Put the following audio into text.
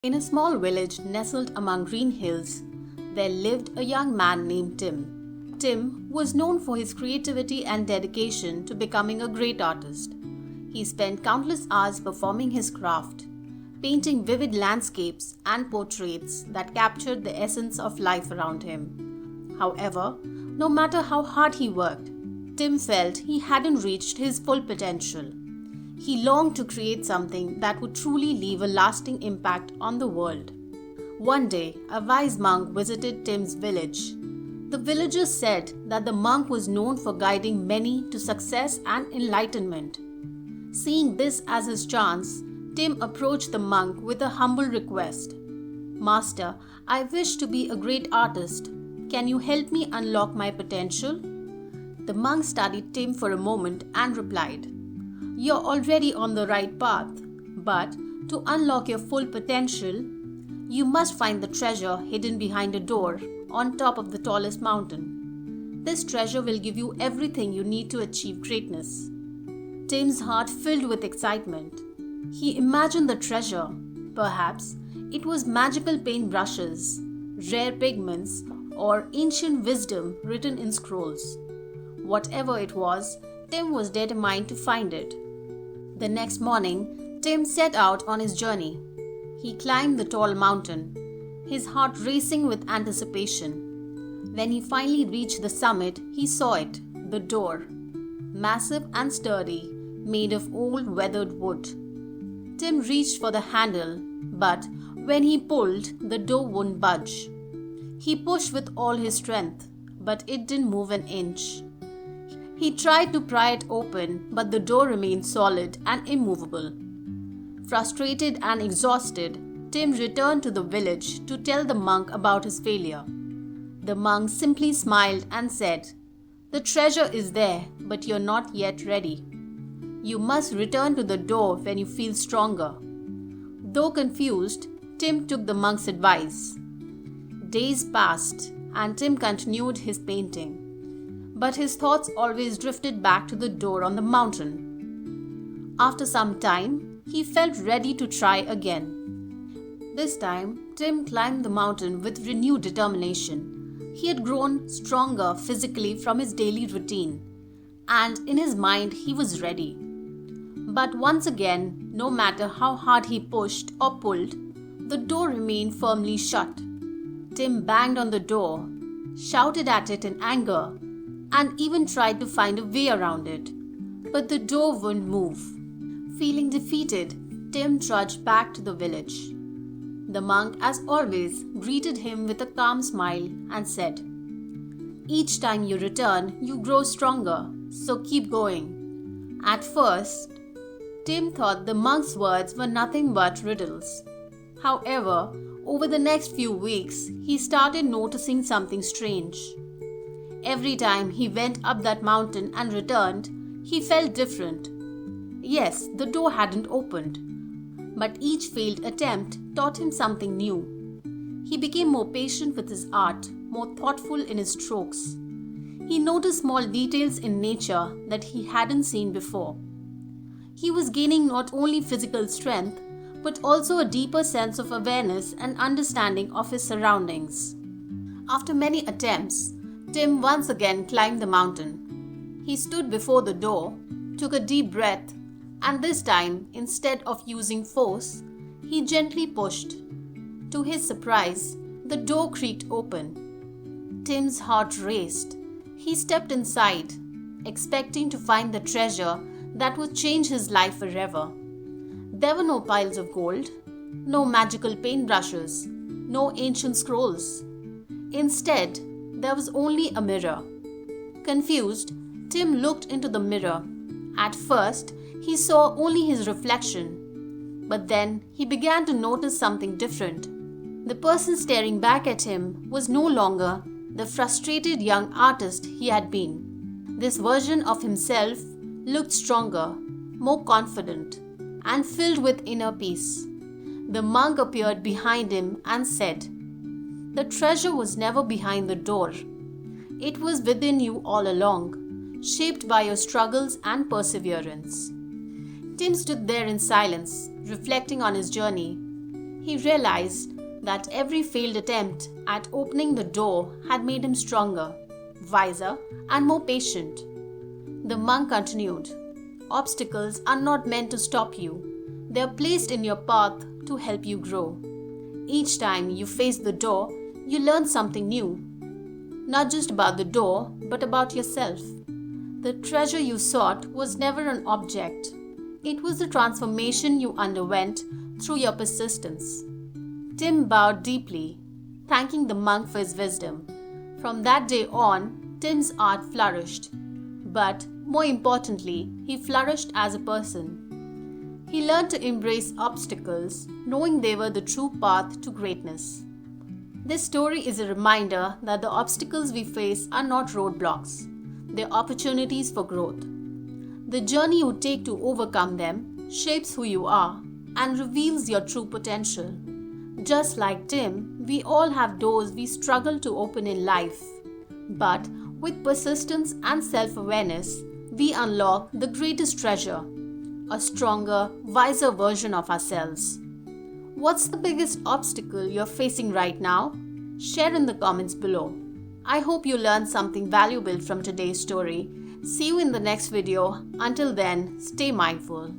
In a small village nestled among green hills, there lived a young man named Tim. Tim was known for his creativity and dedication to becoming a great artist. He spent countless hours performing his craft, painting vivid landscapes and portraits that captured the essence of life around him. However, no matter how hard he worked, Tim felt he hadn't reached his full potential. He longed to create something that would truly leave a lasting impact on the world. One day, a wise monk visited Tim's village. The villagers said that the monk was known for guiding many to success and enlightenment. Seeing this as his chance, Tim approached the monk with a humble request. "Master, I wish to be a great artist. Can you help me unlock my potential?" The monk studied Tim for a moment and replied, "You're already on the right path, but to unlock your full potential, you must find the treasure hidden behind a door on top of the tallest mountain. This treasure will give you everything you need to achieve greatness." Tim's heart filled with excitement. He imagined the treasure. Perhaps it was magical paintbrushes, rare pigments, or ancient wisdom written in scrolls. Whatever it was, Tim was determined to find it. The next morning, Tim set out on his journey. He climbed the tall mountain, his heart racing with anticipation. When he finally reached the summit, he saw it, the door, massive and sturdy, made of old weathered wood. Tim reached for the handle, but when he pulled, the door wouldn't budge. He pushed with all his strength, but it didn't move an inch. He tried to pry it open, but the door remained solid and immovable. Frustrated and exhausted, Tim returned to the village to tell the monk about his failure. The monk simply smiled and said, "The treasure is there, but you're not yet ready. You must return to the door when you feel stronger." Though confused, Tim took the monk's advice. Days passed, and Tim continued his painting. But his thoughts always drifted back to the door on the mountain. After some time, he felt ready to try again. This time, Tim climbed the mountain with renewed determination. He had grown stronger physically from his daily routine, and in his mind, he was ready. But once again, no matter how hard he pushed or pulled, the door remained firmly shut. Tim banged on the door, shouted at it in anger, and even tried to find a way around it. But the door wouldn't move. Feeling defeated, Tim trudged back to the village. The monk, as always, greeted him with a calm smile and said, "Each time you return, you grow stronger, so keep going." At first, Tim thought the monk's words were nothing but riddles. However, over the next few weeks, he started noticing something strange. Every time he went up that mountain and returned, he felt different. Yes, the door hadn't opened, but each failed attempt taught him something new. He became more patient with his art, more thoughtful in his strokes. He noticed small details in nature that he hadn't seen before. He was gaining not only physical strength, but also a deeper sense of awareness and understanding of his surroundings. After many attempts, Tim once again climbed the mountain. He stood before the door, took a deep breath, and this time, instead of using force, he gently pushed. To his surprise, the door creaked open. Tim's heart raced. He stepped inside, expecting to find the treasure that would change his life forever. There were no piles of gold, no magical paintbrushes, no ancient scrolls. Instead, there was only a mirror. Confused, Tim looked into the mirror. At first, he saw only his reflection. But then he began to notice something different. The person staring back at him was no longer the frustrated young artist he had been. This version of himself looked stronger, more confident, and filled with inner peace. The monk appeared behind him and said, "The treasure was never behind the door. It was within you all along, shaped by your struggles and perseverance." Tim stood there in silence, reflecting on his journey. He realized that every failed attempt at opening the door had made him stronger, wiser, and more patient. The monk continued, "Obstacles are not meant to stop you. They are placed in your path to help you grow. Each time you face the door, you learn something new. Not just about the door, but about yourself. The treasure you sought was never an object. It was the transformation you underwent through your persistence." Tim bowed deeply, thanking the monk for his wisdom. From that day on, Tim's art flourished. But more importantly, he flourished as a person. He learned to embrace obstacles, knowing they were the true path to greatness. This story is a reminder that the obstacles we face are not roadblocks. They're opportunities for growth. The journey you take to overcome them shapes who you are and reveals your true potential. Just like Tim, we all have doors we struggle to open in life. But with persistence and self-awareness, we unlock the greatest treasure, a stronger, wiser version of ourselves. What's the biggest obstacle you're facing right now? Share in the comments below. I hope you learned something valuable from today's story. See you in the next video. Until then, stay mindful.